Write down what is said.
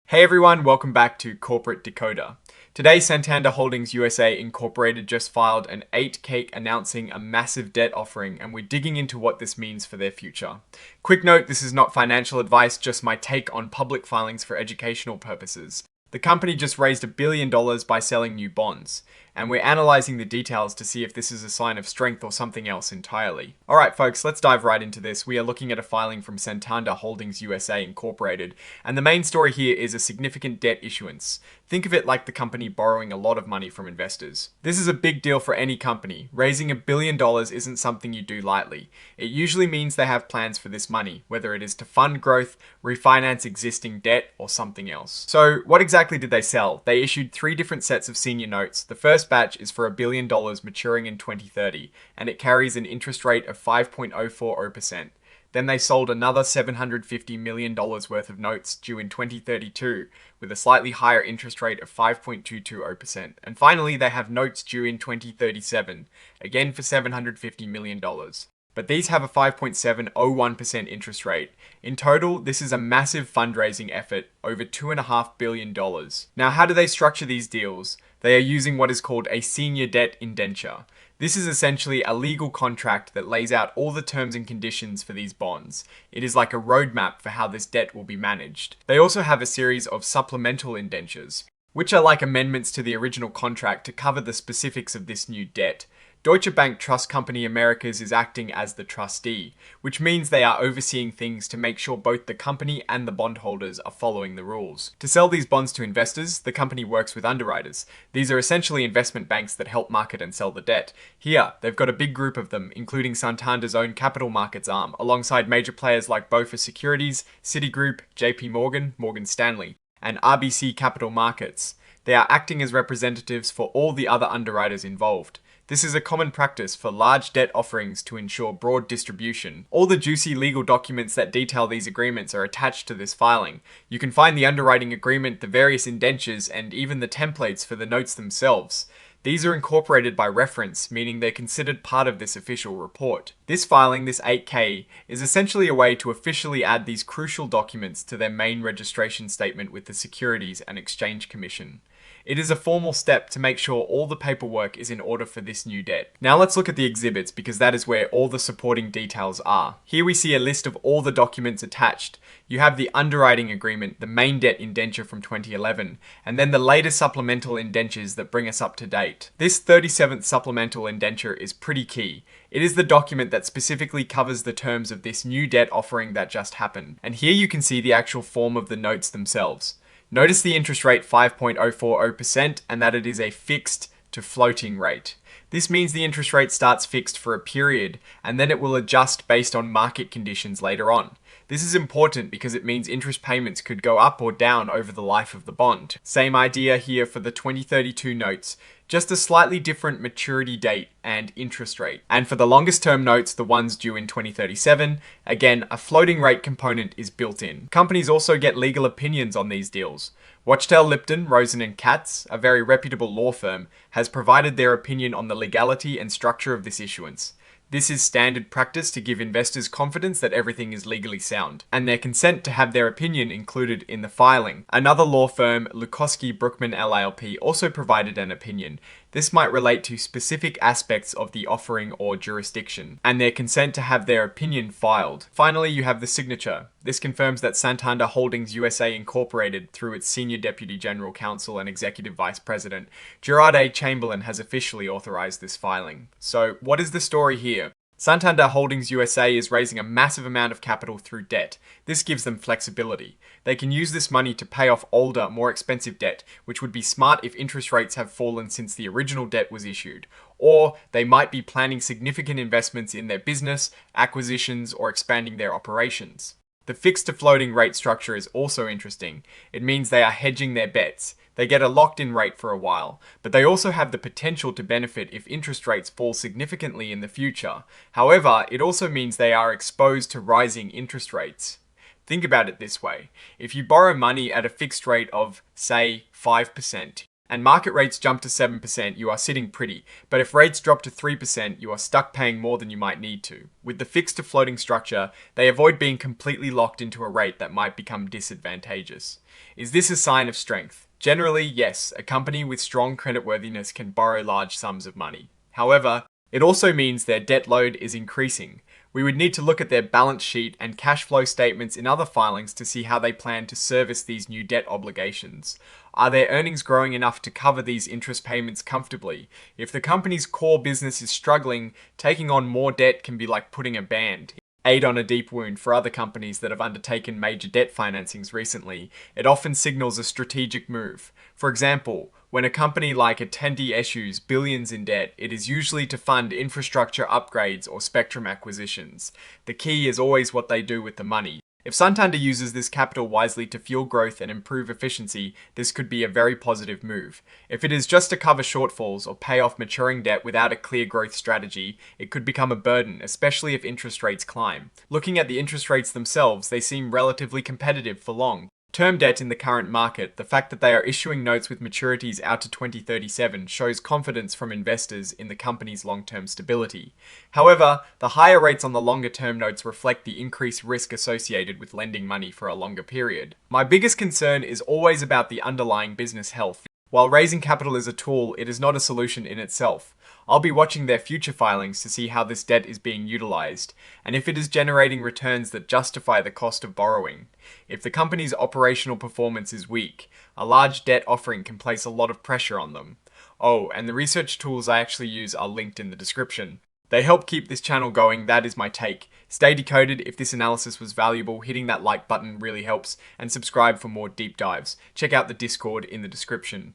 Hey everyone, welcome back to Corporate Decoder. Today, Santander Holdings USA Inc. just filed an 8-cake announcing a massive debt offering, and we're digging into what this means for their future. Quick note, this is not financial advice, just my take on public filings for educational purposes. The company just raised $1 billion by selling new bonds, and we're analyzing the details to see if this is a sign of strength or something else entirely. Alright folks, let's dive right into this. We are looking at a filing from Santander Holdings USA Inc. And the main story here is a significant debt issuance. Think of it like the company borrowing a lot of money from investors. This is a big deal for any company. Raising $1 billion isn't something you do lightly. It usually means they have plans for this money, whether it is to fund growth, refinance existing debt, or something else. So what exactly did they sell? They issued 3 different sets of senior notes. The first batch is for $1 billion maturing in 2030, and it carries an interest rate of 5.040%. Then they sold another $750 million worth of notes due in 2032 with a slightly higher interest rate of 5.220%. And finally, they have notes due in 2037, again for $750 million. But these have a 5.701% interest rate. In total, this is a massive fundraising effort, over $2.5 billion. Now, how do they structure these deals? They are using what is called a senior debt indenture. This is essentially a legal contract that lays out all the terms and conditions for these bonds. It is like a roadmap for how this debt will be managed. They also have a series of supplemental indentures, which are like amendments to the original contract to cover the specifics of this new debt. Deutsche Bank Trust Company Americas is acting as the trustee, which means they are overseeing things to make sure both the company and the bondholders are following the rules. To sell these bonds to investors, the company works with underwriters. These are essentially investment banks that help market and sell the debt. Here, they've got a big group of them, including Santander's own capital markets arm, alongside major players like BofA Securities, Citigroup, JP Morgan, Morgan Stanley, and RBC Capital Markets. They are acting as representatives for all the other underwriters involved. This is a common practice for large debt offerings to ensure broad distribution. All the juicy legal documents that detail these agreements are attached to this filing. You can find the underwriting agreement, the various indentures, and even the templates for the notes themselves. These are incorporated by reference, meaning they're considered part of this official report. This filing, this 8K, is essentially a way to officially add these crucial documents to their main registration statement with the Securities and Exchange Commission. It is a formal step to make sure all the paperwork is in order for this new debt. Now let's look at the exhibits, because that is where all the supporting details are. Here we see a list of all the documents attached. You have the underwriting agreement, the main debt indenture from 2011, and then the latest supplemental indentures that bring us up to date. This 37th supplemental indenture is pretty key. It is the document that specifically covers the terms of this new debt offering that just happened. And here you can see the actual form of the notes themselves. Notice the interest rate 5.040% and that it is a fixed to floating rate. This means the interest rate starts fixed for a period and then it will adjust based on market conditions later on. This is important because it means interest payments could go up or down over the life of the bond. Same idea here for the 2032 notes, just a slightly different maturity date and interest rate. And for the longest term notes, the ones due in 2037, again, a floating rate component is built in. Companies also get legal opinions on these deals. Wachtell Lipton, Rosen & Katz, a very reputable law firm, has provided their opinion on the legality and structure of this issuance. This is standard practice to give investors confidence that everything is legally sound, and their consent to have their opinion included in the filing. Another law firm, Lukowski Brookman LLP, also provided an opinion. This might relate to specific aspects of the offering or jurisdiction, and their consent to have their opinion filed. Finally, you have the signature. This confirms that Santander Holdings USA Incorporated, through its Senior Deputy General Counsel and Executive Vice President, Gerard A. Chamberlain, has officially authorized this filing. So, what is the story here? Santander Holdings USA is raising a massive amount of capital through debt. This gives them flexibility. They can use this money to pay off older, more expensive debt, which would be smart if interest rates have fallen since the original debt was issued. Or they might be planning significant investments in their business, acquisitions, or expanding their operations. The fixed to floating rate structure is also interesting. It means they are hedging their bets. They get a locked-in rate for a while, but they also have the potential to benefit if interest rates fall significantly in the future. However, it also means they are exposed to rising interest rates. Think about it this way. If you borrow money at a fixed rate of, say, 5%, and market rates jump to 7%, you are sitting pretty. But if rates drop to 3%, you are stuck paying more than you might need to. With the fixed to floating structure, they avoid being completely locked into a rate that might become disadvantageous. Is this a sign of strength? Generally, yes, a company with strong creditworthiness can borrow large sums of money. However, it also means their debt load is increasing. We would need to look at their balance sheet and cash flow statements in other filings to see how they plan to service these new debt obligations. Are their earnings growing enough to cover these interest payments comfortably? If the company's core business is struggling, taking on more debt can be like putting a aid on a deep wound. For other companies that have undertaken major debt financings recently, it often signals a strategic move. For example, when a company like Attendee issues billions in debt, it is usually to fund infrastructure upgrades or spectrum acquisitions. The key is always what they do with the money. If Santander uses this capital wisely to fuel growth and improve efficiency, this could be a very positive move. If it is just to cover shortfalls or pay off maturing debt without a clear growth strategy, it could become a burden, especially if interest rates climb. Looking at the interest rates themselves, they seem relatively competitive for long term debt in the current market. The fact that they are issuing notes with maturities out to 2037 shows confidence from investors in the company's long-term stability. However, the higher rates on the longer-term notes reflect the increased risk associated with lending money for a longer period. My biggest concern is always about the underlying business health. While raising capital is a tool, it is not a solution in itself. I'll be watching their future filings to see how this debt is being utilized, and if it is generating returns that justify the cost of borrowing. If the company's operational performance is weak, a large debt offering can place a lot of pressure on them. Oh, and the research tools I actually use are linked in the description. They help keep this channel going. That is my take. Stay decoded. If this analysis was valuable, hitting that like button really helps, and subscribe for more deep dives. Check out the Discord in the description.